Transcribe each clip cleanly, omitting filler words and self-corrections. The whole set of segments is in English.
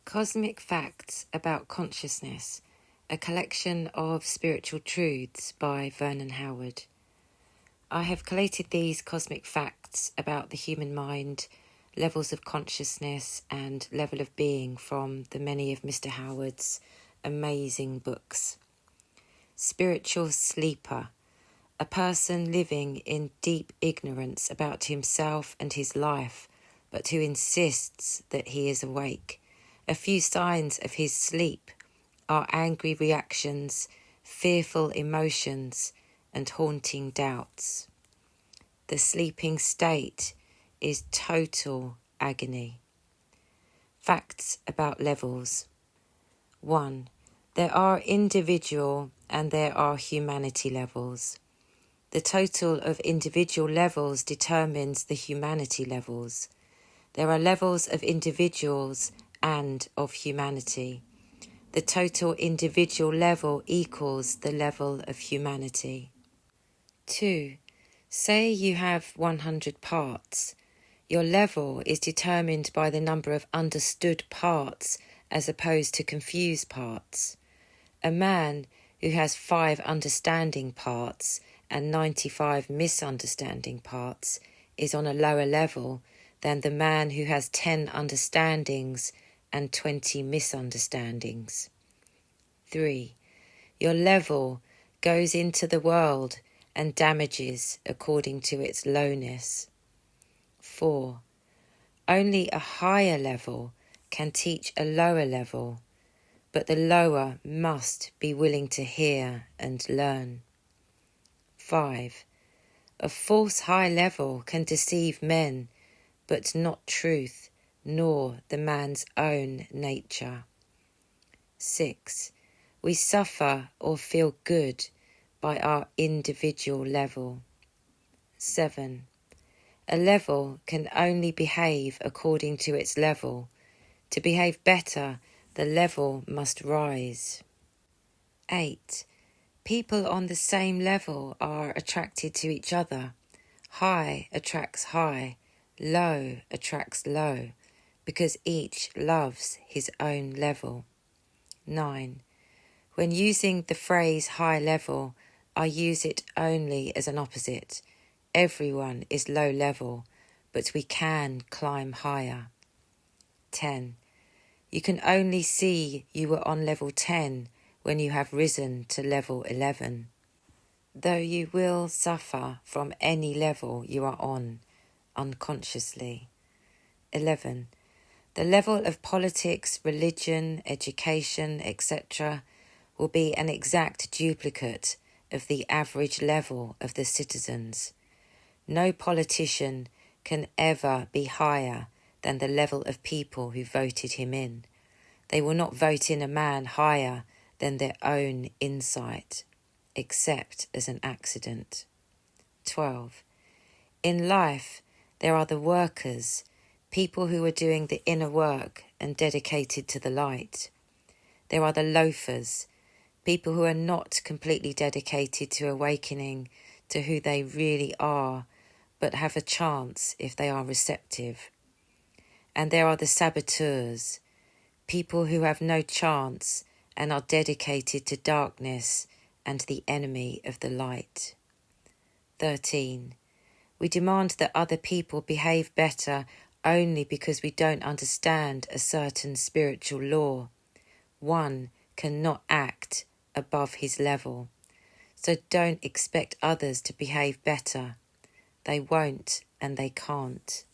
Cosmic Facts About Consciousness, a collection of spiritual truths by Vernon Howard. I have collated these cosmic facts about the human mind, levels of consciousness and level of being from the many of Mr. Howard's amazing books. Spiritual sleeper, a person living in deep ignorance about himself and his life, but who insists that he is awake. A few signs of his sleep are angry reactions, fearful emotions, and haunting doubts. The sleeping state is total agony. Facts about levels. 1. There are individual and there are humanity levels. The total of individual levels determines the humanity levels. There are levels of individuals and of humanity. The total individual level equals the level of humanity. 2. Say you have 100 parts. Your level is determined by the number of understood parts as opposed to confused parts. A man who has 5 understanding parts and 95 misunderstanding parts is on a lower level than the man who has 10 understandings and 20 misunderstandings. 3. Your level goes into the world and damages according to its lowness. 4. Only a higher level can teach a lower level, but the lower must be willing to hear and learn. 5. A false high level can deceive men, but not truth, nor the man's own nature. 6. We suffer or feel good by our individual level. 7. A level can only behave according to its level. To behave better, the level must rise. 8. People on the same level are attracted to each other. High attracts high, low attracts low, because each loves his own level. 9. When using the phrase high level, I use it only as an opposite. Everyone is low level, but we can climb higher. 10. You can only see you were on level 10 when you have risen to level 11. Though you will suffer from any level you are on, unconsciously. 11. The level of politics, religion, education, etc. will be an exact duplicate of the average level of the citizens. No politician can ever be higher than the level of people who voted him in. They will not vote in a man higher than their own insight, except as an accident. 12. In life, there are the workers, people who are doing the inner work and dedicated to the light. There are the loafers, people who are not completely dedicated to awakening to who they really are, but have a chance if they are receptive. And there are the saboteurs, people who have no chance and are dedicated to darkness and the enemy of the light. 13. We demand that other people behave better only because we don't understand a certain spiritual law. One cannot act above his level, so don't expect others to behave better. They won't and they can't.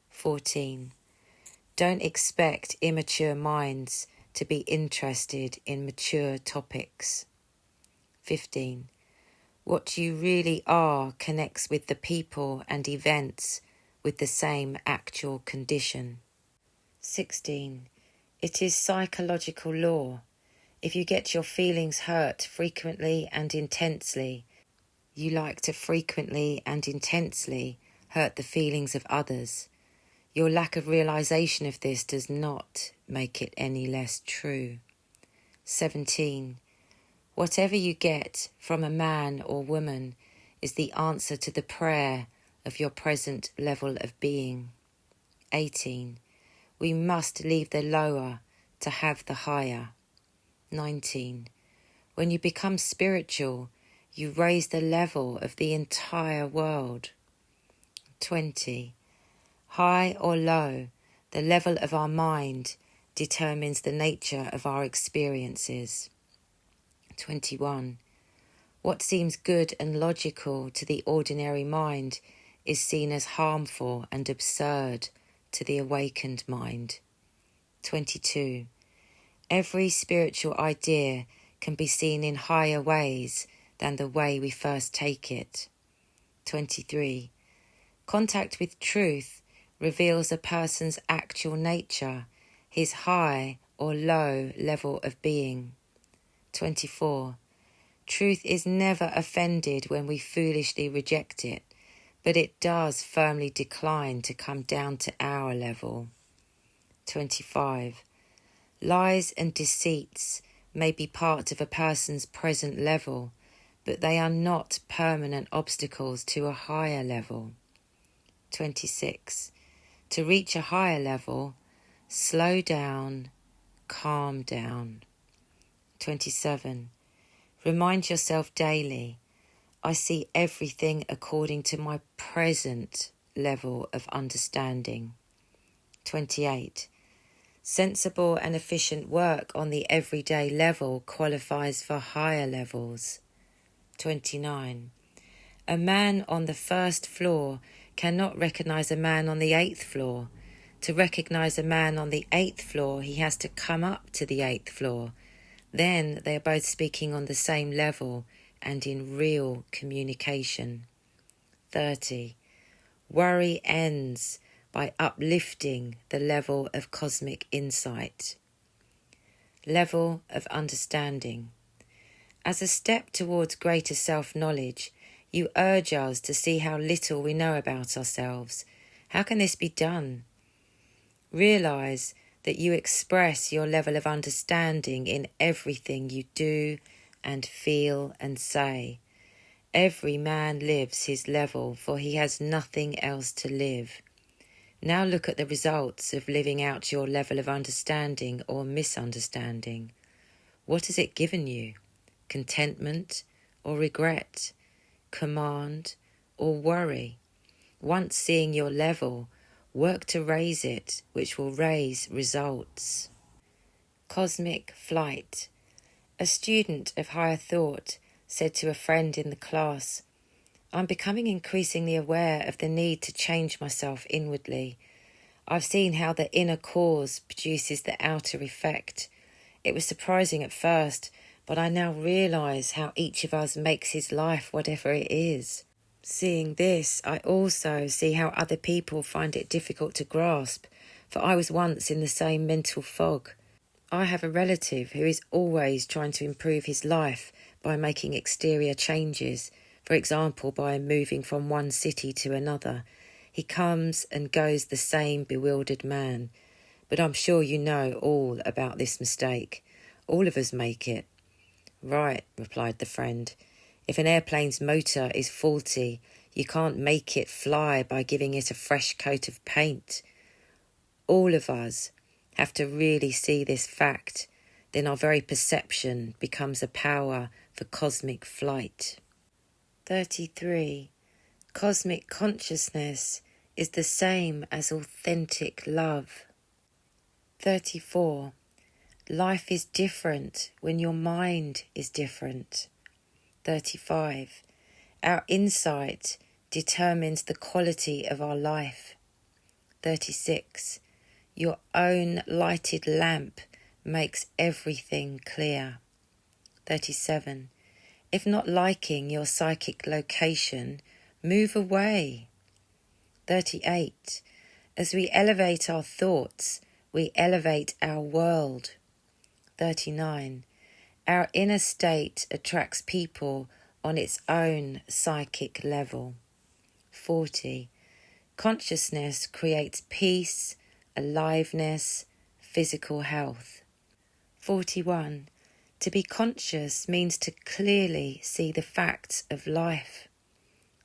14. Don't expect immature minds to be interested in mature topics. 15. What you really are connects with the people and events with the same actual condition. 16. It is psychological law. If you get your feelings hurt frequently and intensely, you like to frequently and intensely hurt the feelings of others. Your lack of realization of this does not make it any less true. 17. Whatever you get from a man or woman is the answer to the prayer of your present level of being. 18. We must leave the lower to have the higher. 19. When you become spiritual, you raise the level of the entire world. 20. High or low, the level of our mind determines the nature of our experiences. 21. What seems good and logical to the ordinary mind is seen as harmful and absurd to the awakened mind. 22. Every spiritual idea can be seen in higher ways than the way we first take it. 23. Contact with truth reveals a person's actual nature, his high or low level of being. 24. Truth is never offended when we foolishly reject it, but it does firmly decline to come down to our level. 25. Lies and deceits may be part of a person's present level, but they are not permanent obstacles to a higher level. 26. To reach a higher level, slow down, calm down. 27. Remind yourself daily, I see everything according to my present level of understanding. 28. Sensible and efficient work on the everyday level qualifies for higher levels. 29. A man on the first floor cannot recognise a man on the 8th floor. To recognise a man on the 8th floor, he has to come up to the 8th floor. Then they are both speaking on the same level and in real communication. 30. Worry ends by uplifting the level of cosmic insight. Level of understanding. As a step towards greater self-knowledge, you urge us to see how little we know about ourselves. How can this be done? Realise that you express your level of understanding in everything you do and feel and say. Every man lives his level, for he has nothing else to live. Now look at the results of living out your level of understanding or misunderstanding. What has it given you? Contentment or regret? Command or worry? Once seeing your level, work to raise it, which will raise results. Cosmic flight. A student of higher thought said to a friend in the class, I'm becoming increasingly aware of the need to change myself inwardly. I've seen how the inner cause produces the outer effect. It was surprising at first, but I now realise how each of us makes his life whatever it is. Seeing this, I also see how other people find it difficult to grasp, for I was once in the same mental fog. I have a relative who is always trying to improve his life by making exterior changes, for example, by moving from one city to another. He comes and goes the same bewildered man. But I'm sure you know all about this mistake. All of us make it. Right, replied the friend. If an airplane's motor is faulty, you can't make it fly by giving it a fresh coat of paint. All of us have to really see this fact, then our very perception becomes a power for cosmic flight. 33. Cosmic consciousness is the same as authentic love. 34. Life is different when your mind is different. 35. Our insight determines the quality of our life. 36. Your own lighted lamp makes everything clear. 37. If not liking your psychic location, move away. 38. As we elevate our thoughts, we elevate our world. 39. Our inner state attracts people on its own psychic level. 40. Consciousness creates peace, aliveness, physical health. 41. To be conscious means to clearly see the facts of life.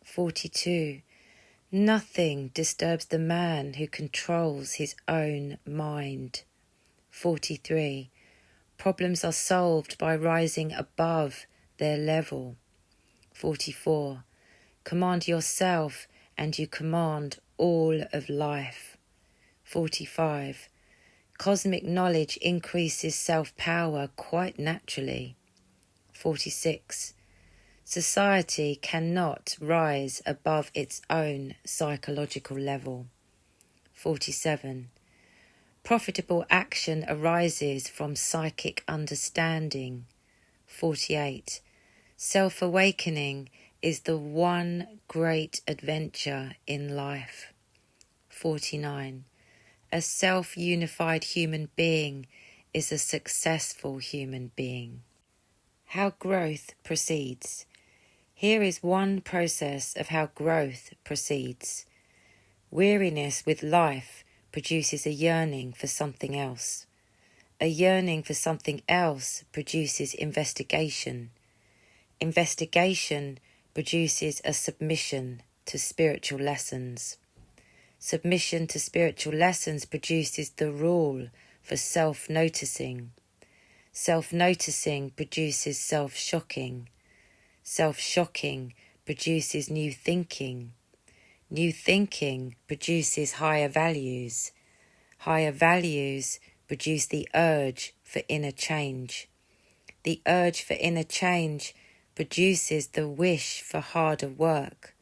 42. Nothing disturbs the man who controls his own mind. 43. Problems are solved by rising above their level. 44. Command yourself and you command all of life. 45. Cosmic knowledge increases self-power quite naturally. 46. Society cannot rise above its own psychological level. 47. Profitable action arises from psychic understanding. 48. Self-awakening is the one great adventure in life. 49. A self-unified human being is a successful human being. How growth proceeds. Here is one process of how growth proceeds. Weariness with life produces a yearning for something else. A yearning for something else produces investigation. Investigation produces a submission to spiritual lessons. Submission to spiritual lessons produces the rule for self-noticing. Self-noticing produces self-shocking. Self-shocking produces new thinking. New thinking produces higher values. Higher values produce the urge for inner change. The urge for inner change produces the wish for harder work.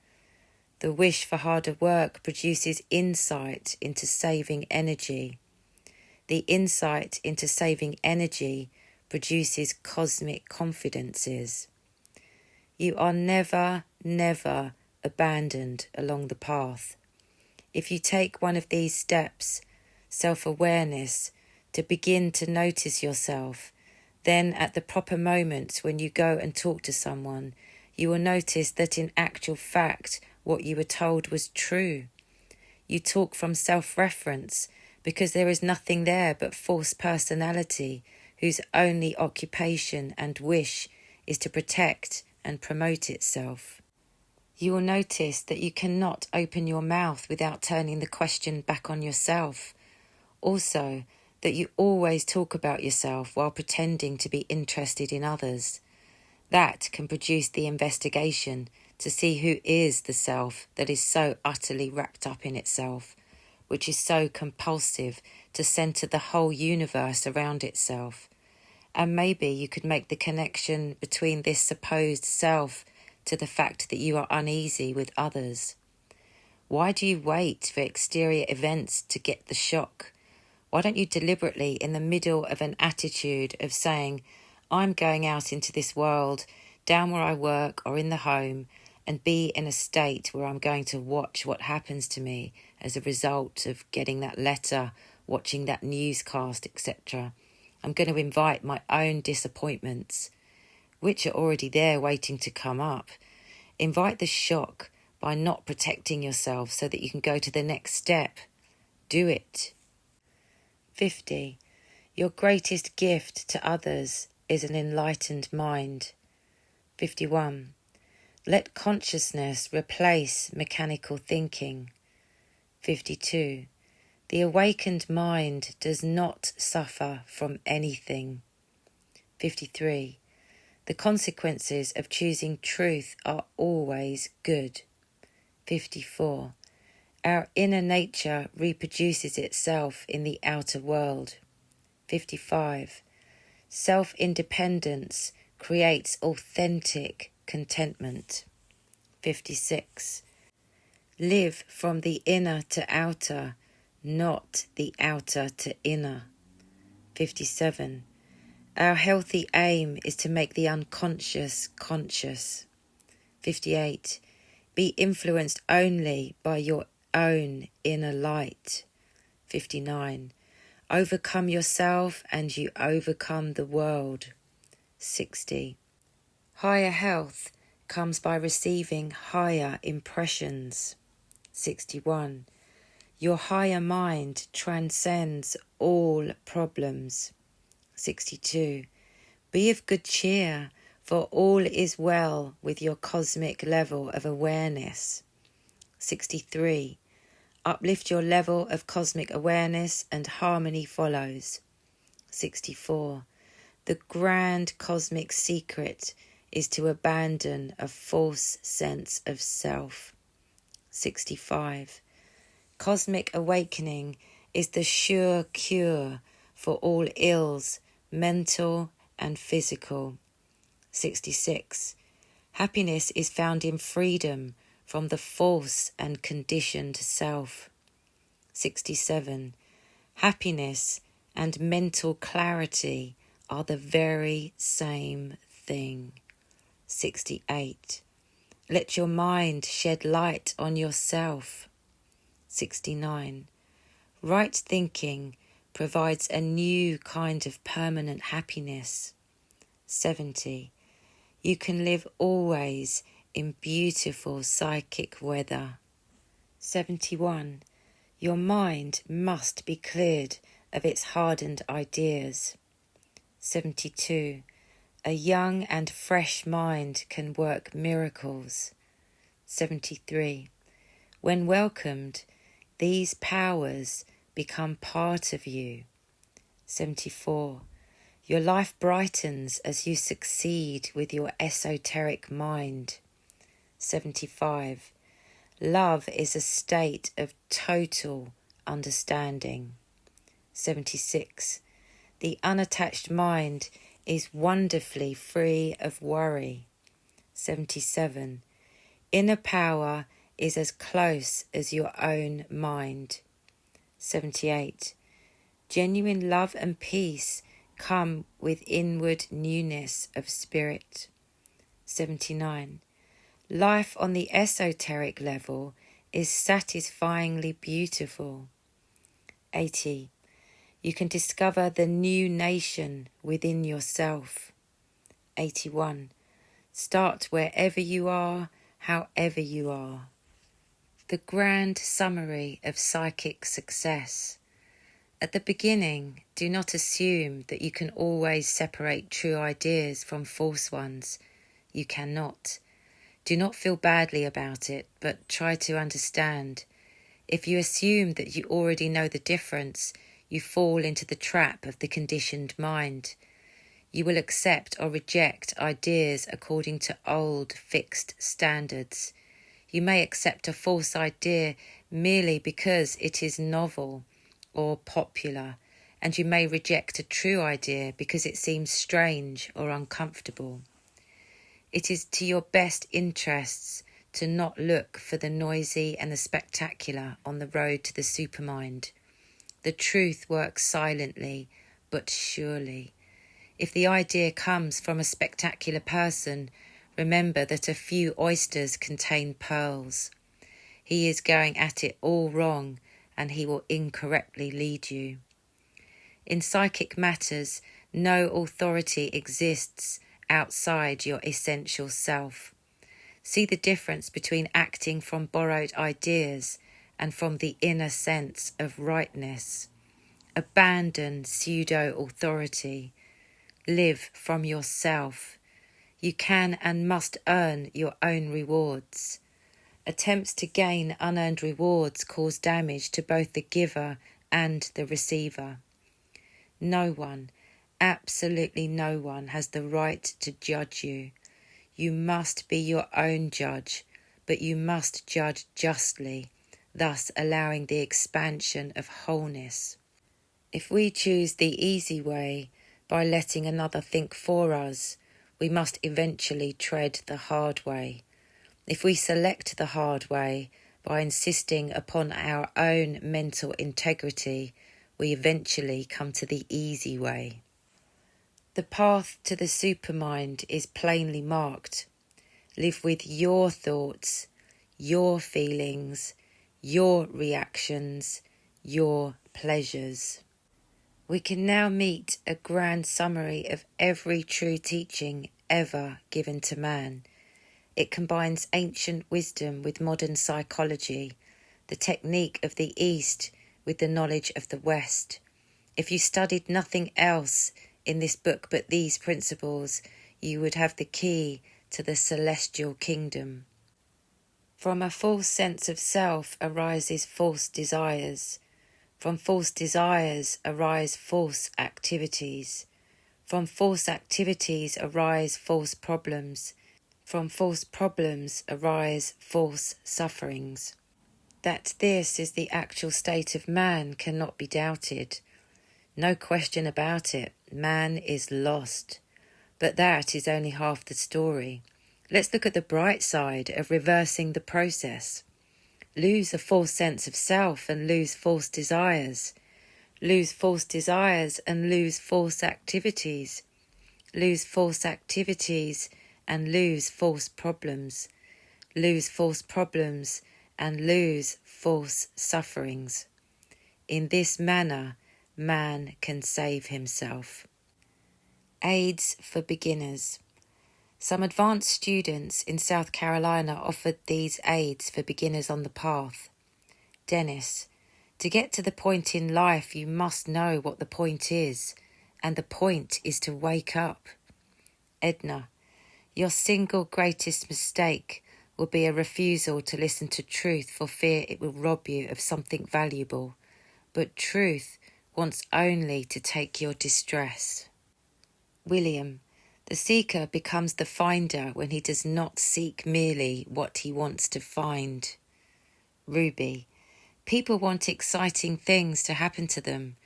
The wish for harder work produces insight into saving energy. The insight into saving energy produces cosmic confidences. You are never, never abandoned along the path. If you take one of these steps, self-awareness, to begin to notice yourself, then at the proper moments when you go and talk to someone, you will notice that in actual fact, what you were told was true. You talk from self-reference because there is nothing there but false personality whose only occupation and wish is to protect and promote itself. You will notice that you cannot open your mouth without turning the question back on yourself. Also, that you always talk about yourself while pretending to be interested in others. That can produce the investigation to see who is the self that is so utterly wrapped up in itself, which is so compulsive to centre the whole universe around itself. And maybe you could make the connection between this supposed self to the fact that you are uneasy with others. Why do you wait for exterior events to get the shock? Why don't you deliberately, in the middle of an attitude of saying, I'm going out into this world, down where I work or in the home, and be in a state where I'm going to watch what happens to me as a result of getting that letter, watching that newscast, etc. I'm going to invite my own disappointments, which are already there waiting to come up. Invite the shock by not protecting yourself so that you can go to the next step. Do it. 50. Your greatest gift to others is an enlightened mind. 51. Let consciousness replace mechanical thinking. 52. The awakened mind does not suffer from anything. 53. The consequences of choosing truth are always good. 54. Our inner nature reproduces itself in the outer world. 55. Self-independence creates authentic contentment. 56. Live from the inner to outer, not the outer to inner. 57. Our healthy aim is to make the unconscious conscious. 58. Be influenced only by your own inner light. 59. Overcome yourself and you overcome the world. 60. Higher health comes by receiving higher impressions. 61. Your higher mind transcends all problems. 62. Be of good cheer, for all is well with your cosmic level of awareness. 63. Uplift your level of cosmic awareness and harmony follows. 64. The grand cosmic secret is to abandon a false sense of self. 65. Cosmic awakening is the sure cure for all ills, mental and physical. 66. Happiness is found in freedom from the false and conditioned self. 67. Happiness and mental clarity are the very same thing. 68. Let your mind shed light on yourself. 69. Right thinking provides a new kind of permanent happiness. 70. You can live always in beautiful psychic weather. 71. Your mind must be cleared of its hardened ideas. 72. A young and fresh mind can work miracles. 73. When welcomed, these powers become part of you. 74. Your life brightens as you succeed with your esoteric mind. 75. Love is a state of total understanding. 76. The unattached mind is wonderfully free of worry. 77. Inner power is as close as your own mind. 78. Genuine love and peace come with inward newness of spirit. 79. Life on the esoteric level is satisfyingly beautiful. 80. You can discover the new nation within yourself. 81. Start wherever you are, however you are. The grand summary of psychic success. At the beginning, do not assume that you can always separate true ideas from false ones. You cannot. Do not feel badly about it, but try to understand. If you assume that you already know the difference, you fall into the trap of the conditioned mind. You will accept or reject ideas according to old, fixed standards. You may accept a false idea merely because it is novel or popular, and you may reject a true idea because it seems strange or uncomfortable. It is to your best interests to not look for the noisy and the spectacular on the road to the supermind. The truth works silently but surely. If the idea comes from a spectacular person, remember that a few oysters contain pearls. He is going at it all wrong, and he will incorrectly lead you. In psychic matters, no authority exists outside your essential self. See the difference between acting from borrowed ideas and from the inner sense of rightness. Abandon pseudo-authority. Live from yourself. You can and must earn your own rewards. Attempts to gain unearned rewards cause damage to both the giver and the receiver. No one, absolutely no one, has the right to judge you. You must be your own judge, but you must judge justly, thus allowing the expansion of wholeness. If we choose the easy way by letting another think for us, we must eventually tread the hard way. If we select the hard way by insisting upon our own mental integrity, we eventually come to the easy way. The path to the supermind is plainly marked. Live with your thoughts, your feelings, your reactions, your pleasures. We can now meet a grand summary of every true teaching ever given to man. It combines ancient wisdom with modern psychology, the technique of the East with the knowledge of the West. If you studied nothing else in this book but these principles, you would have the key to the celestial kingdom. From a false sense of self arises false desires. From false desires arise false activities. From false activities arise false problems. From false problems arise false sufferings. That this is the actual state of man cannot be doubted. No question about it, man is lost. But that is only half the story. Let's look at the bright side of reversing the process. Lose a false sense of self and lose false desires. Lose false desires and lose false activities. Lose false activities and lose false problems. Lose false problems and lose false sufferings. In this manner, man can save himself. Aids for beginners. Some advanced students in South Carolina offered these aids for beginners on the path. Dennis, to get to the point in life, you must know what the point is, and the point is to wake up. Edna, your single greatest mistake will be a refusal to listen to truth for fear it will rob you of something valuable. But truth wants only to take your distress. William, the seeker becomes the finder when he does not seek merely what he wants to find. Ruby, people want exciting things to happen to them.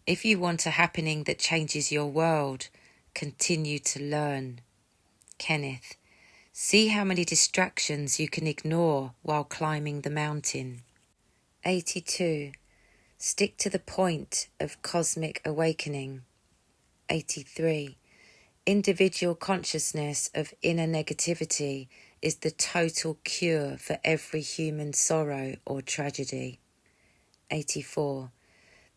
If you want a happening that changes your world, continue to learn. Kenneth, see how many distractions you can ignore while climbing the mountain. 82. Stick to the point of cosmic awakening. 83. Individual consciousness of inner negativity is the total cure for every human sorrow or tragedy. 84.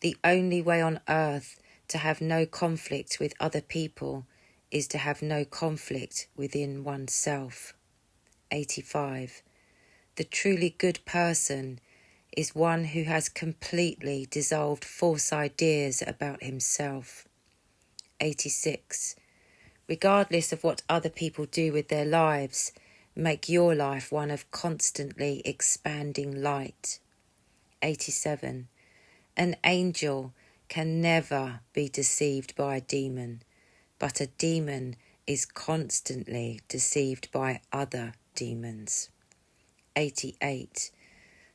The only way on earth to have no conflict with other people is to have no conflict within oneself. 85. The truly good person is one who has completely dissolved false ideas about himself. 86. Regardless of what other people do with their lives, make your life one of constantly expanding light. 87. An angel can never be deceived by a demon, but a demon is constantly deceived by other demons. 88.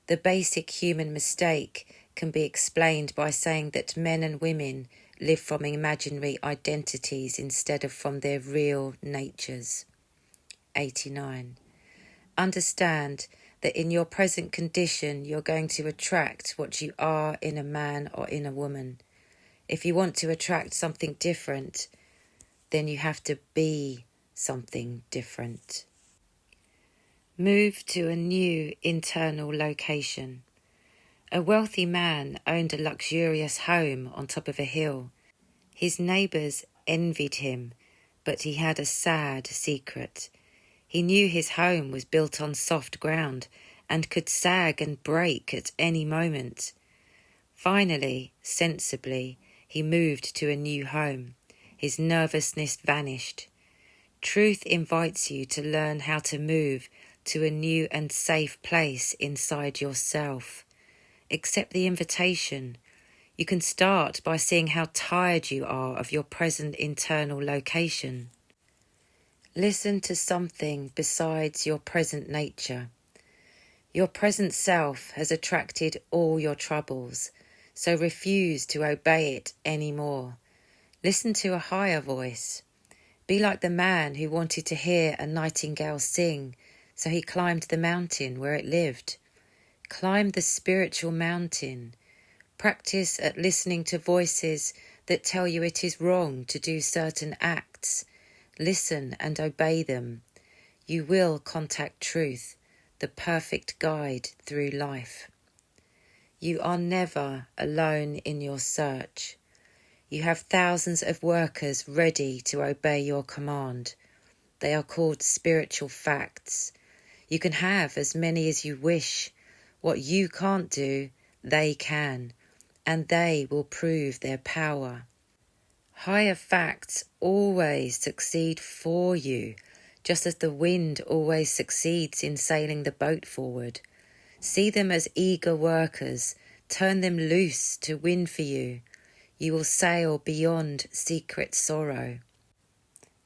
The basic human mistake can be explained by saying that men and women live from imaginary identities instead of from their real natures. 89. Understand that in your present condition you're going to attract what you are in a man or in a woman. If you want to attract something different, then you have to be something different. Move to a new internal location. A wealthy man owned a luxurious home on top of a hill. His neighbours envied him, but he had a sad secret. He knew his home was built on soft ground and could sag and break at any moment. Finally, sensibly, he moved to a new home. His nervousness vanished. Truth invites you to learn how to move to a new and safe place inside yourself. Accept the invitation. You can start by seeing how tired you are of your present internal location. Listen to something besides your present nature. Your present self has attracted all your troubles, so refuse to obey it anymore. Listen to a higher voice. Be like the man who wanted to hear a nightingale sing, so he climbed the mountain where it lived. Climb the spiritual mountain. Practice at listening to voices that tell you it is wrong to do certain acts. Listen and obey them. You will contact truth, the perfect guide through life. You are never alone in your search. You have thousands of workers ready to obey your command. They are called spiritual facts. You can have as many as you wish. What you can't do, they can, and they will prove their power. Higher facts always succeed for you, just as the wind always succeeds in sailing the boat forward. See them as eager workers, Turn them loose to win for you. You will sail beyond secret sorrow.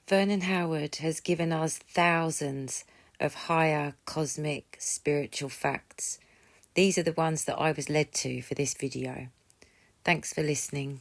Vernon Howard has given us thousands of higher cosmic spiritual facts. These are the ones that I was led to for this video. Thanks for listening.